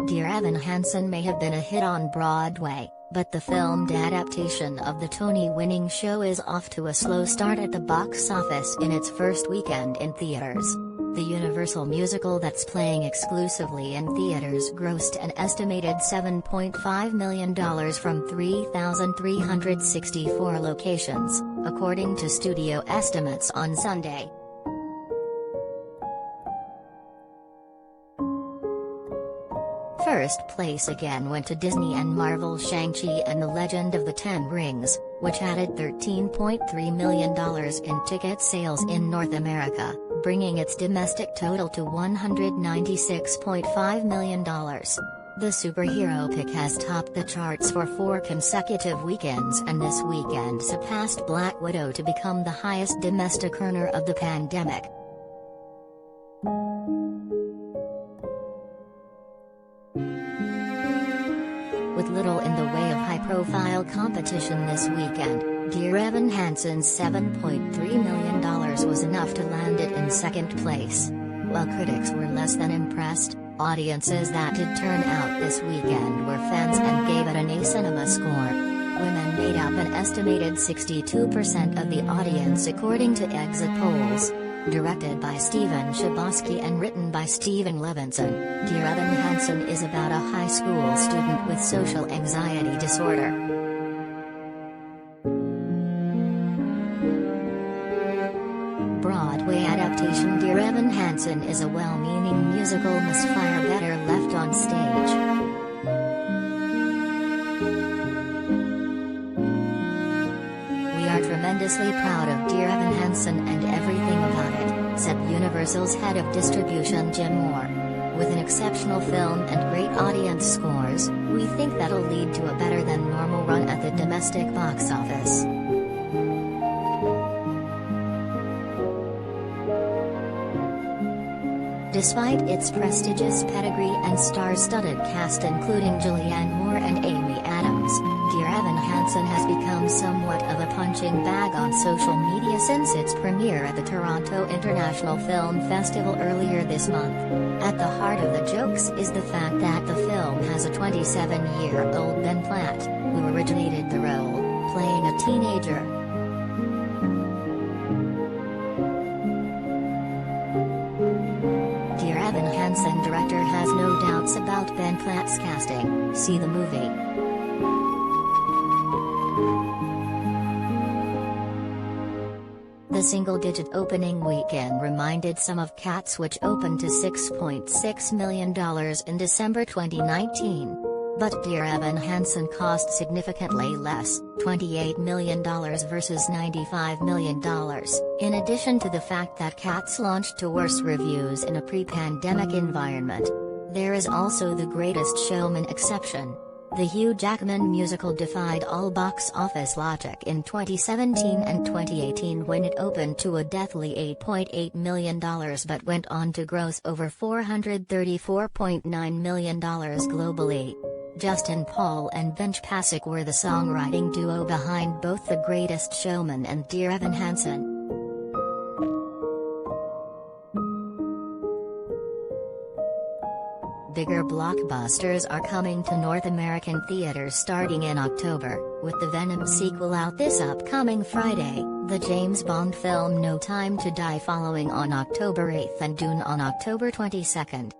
Dear Evan Hansen may have been a hit on Broadway, but the filmed adaptation of the Tony-winning show is off to a slow start at the box office in its first weekend in theaters. The Universal musical that's playing exclusively in theaters grossed an estimated $7.5 million from 3,364 locations, according to studio estimates on Sunday. First place again went to Disney and Marvel's Shang-Chi and the Legend of the Ten Rings, which added $13.3 million in ticket sales in North America, bringing its domestic total to $196.5 million. The superhero pick has topped the charts for 4 consecutive weekends and this weekend surpassed Black Widow to become the highest domestic earner of the pandemic. With little in the way of high-profile competition this weekend, Dear Evan Hansen's $7.3 million was enough to land it in second place. While critics were less than impressed, audiences that did turn out this weekend were fans and gave it an A cinema score. Women made up an estimated 62% of the audience according to exit polls. Directed by Steven Chbosky and written by Stephen Levinson, Dear Evan Hansen is about a high school student with social anxiety disorder. Broadway adaptation Dear Evan Hansen is a well-meaning musical misfire better left on stage. "We are tremendously proud of Dear Evan Hansen and everything about it," said Universal's head of distribution Jim Moore. "With an exceptional film and great audience scores, we think that'll lead to a better than normal run at the domestic box office." Despite its prestigious pedigree and star-studded cast including Julianne Moore and Amy Adams, Dear Evan Hansen has become somewhat of a punching bag on social media since its premiere at the Toronto International Film Festival earlier this month. At the heart of the jokes is the fact that the film has a 27-year-old Ben Platt, who originated the role, playing a teenager. Dear Evan Hansen director has no doubts about Ben Platt's casting. See the movie. The single-digit opening weekend reminded some of Cats, which opened to $6.6 million in December 2019. But Dear Evan Hansen cost significantly less, $28 million versus $95 million, in addition to the fact that Cats launched to worse reviews in a pre-pandemic environment. There is also The Greatest Showman exception. The Hugh Jackman musical defied all box office logic in 2017 and 2018 when it opened to a deathly $8.8 million but went on to gross over $434.9 million globally. Justin Paul and Benj Pasek were the songwriting duo behind both The Greatest Showman and Dear Evan Hansen. Bigger blockbusters are coming to North American theaters starting in October, with the Venom sequel out this upcoming Friday, the James Bond film No Time to Die following on October 8th and Dune on October 22nd.